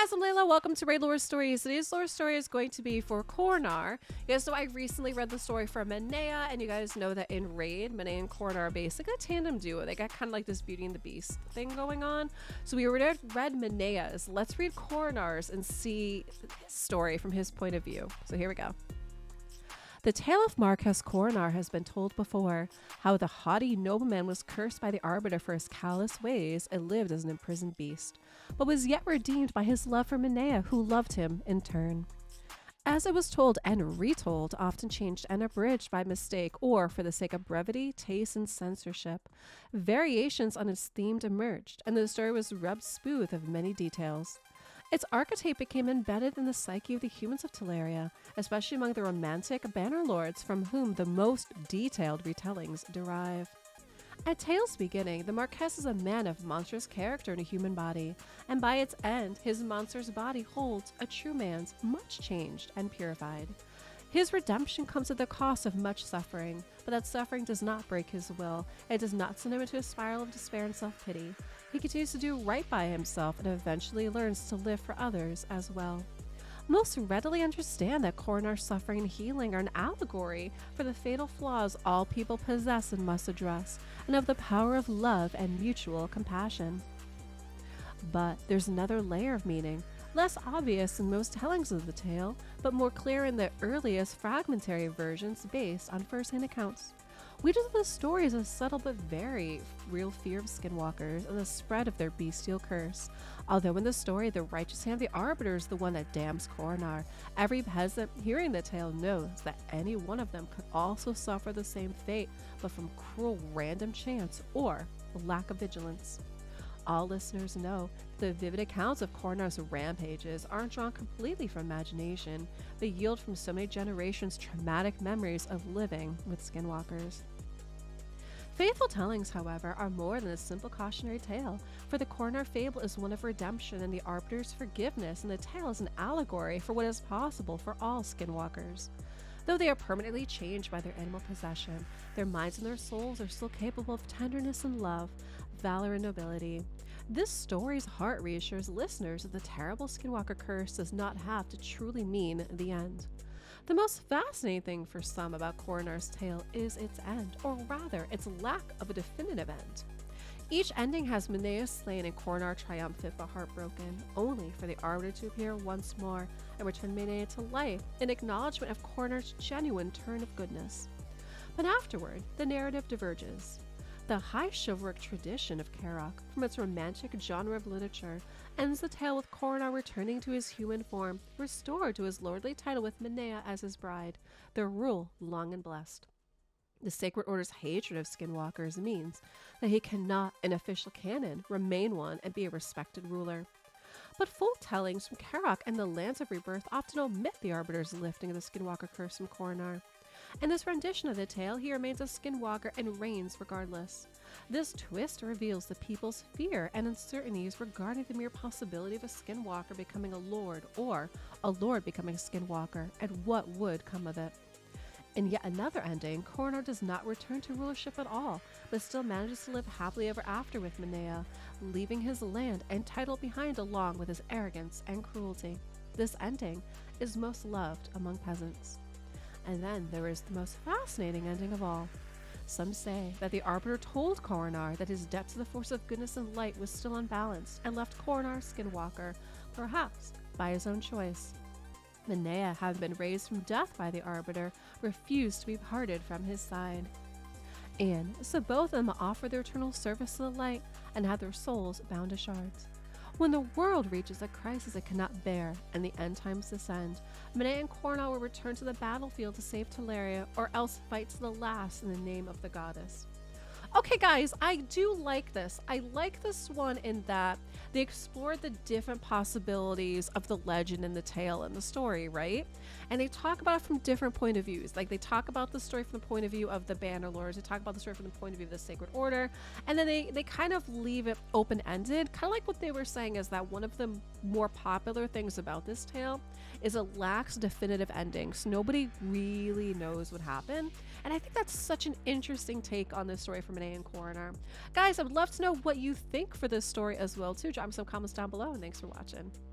guys, I'm Layla. Welcome to raidlore Stories. Today's lore story is going to be for Khoronar. You guys know I recently read the story for Minea, and you guys know that in Raid, Minea and Khoronar are basically a tandem duo. They got kind of like this Beauty and the Beast thing going on. So we already read Minea's. Let's read Khoronar's and see his story from his point of view. So here we go. The tale of Marquess Khoronar has been told before, how the haughty nobleman was cursed by the Arbiter for his callous ways and lived as an imprisoned beast, but was yet redeemed by his love for Minea, who loved him in turn. As it was told and retold, often changed and abridged by mistake or for the sake of brevity, taste, and censorship, variations on its theme emerged, and the story was rubbed smooth of many details. Its archetype became embedded in the psyche of the humans of Teleria, especially among the romantic bannerlords from whom the most detailed retellings derive. At Tale's beginning, the Marquess is a man of monstrous character in a human body, and by its end, his monstrous body holds a true man's much changed and purified. His redemption comes at the cost of much suffering, but that suffering does not break his will. It does not send him into a spiral of despair and self-pity. He continues to do right by himself and eventually learns to live for others as well. Most readily understand that Khoronar's suffering and healing are an allegory for the fatal flaws all people possess and must address, and of the power of love and mutual compassion. But there's another layer of meaning, less obvious in most tellings of the tale, but more clear in the earliest fragmentary versions based on first-hand accounts. We do the story as a subtle but very real fear of skinwalkers and the spread of their bestial curse. Although in the story, the righteous hand of the Arbiter is the one that damns Khoronar, every peasant hearing the tale knows that any one of them could also suffer the same fate, but from cruel random chance or lack of vigilance. All listeners know the vivid accounts of Khoronar's rampages aren't drawn completely from imagination, but yield from so many generations' traumatic memories of living with skinwalkers. Faithful tellings, however, are more than a simple cautionary tale, for the Khoronar fable is one of redemption and the Arbiter's forgiveness, and the tale is an allegory for what is possible for all skinwalkers. Though they are permanently changed by their animal possession, their minds and their souls are still capable of tenderness and love, valor and nobility. This story's heart reassures listeners that the terrible skinwalker curse does not have to truly mean the end. The most fascinating thing for some about Khoronar's tale is its end, or rather, its lack of a definitive end. Each ending has Minea slain and Khoronar triumphant but heartbroken, only for the Arbiter to appear once more and return Minea to life in acknowledgement of Khoronar's genuine turn of goodness. But afterward, the narrative diverges. The high chivalric tradition of Khoronar, from its romantic genre of literature, ends the tale with Khoronar returning to his human form, restored to his lordly title with Minea as his bride, their rule long and blessed. The Sacred Order's hatred of skinwalkers means that he cannot, in official canon, remain one and be a respected ruler. But folk tellings from Khoronar and the Lands of Rebirth often omit the Arbiter's lifting of the skinwalker curse from Khoronar. In this rendition of the tale, he remains a skinwalker and reigns regardless. This twist reveals the people's fear and uncertainties regarding the mere possibility of a skinwalker becoming a lord, or a lord becoming a skinwalker, and what would come of it. In yet another ending, Khoronar does not return to rulership at all, but still manages to live happily ever after with Minea, leaving his land and title behind along with his arrogance and cruelty. This ending is most loved among peasants. And then there is the most fascinating ending of all. Some say that the Arbiter told Khoronar that his debt to the force of goodness and light was still unbalanced and left Khoronar skinwalker, perhaps by his own choice. Minea, having been raised from death by the Arbiter, refused to be parted from his side. And so both of them offer their eternal service to the light and have their souls bound to shards. When the world reaches a crisis it cannot bear and the end times descend, Minea and Khoronar will return to the battlefield to save Teleria, or else fight to the last in the name of the goddess. Okay guys, I do like this. I like this one in that they explored the different possibilities of the legend and the tale and the story, right? And they talk about it from different point of views. Like they talk about the story from the point of view of the bannerlords, they talk about the story from the point of view of the Sacred Order, and then they kind of leave it open-ended. Kind of like what they were saying is that one of the more popular things about this tale is it lacks definitive endings. Nobody really knows what happened. And I think that's such an interesting take on this story from Minea and Khoronar. Guys, I would love to know what you think for this story as well too. Drop me some comments down below, and thanks for watching.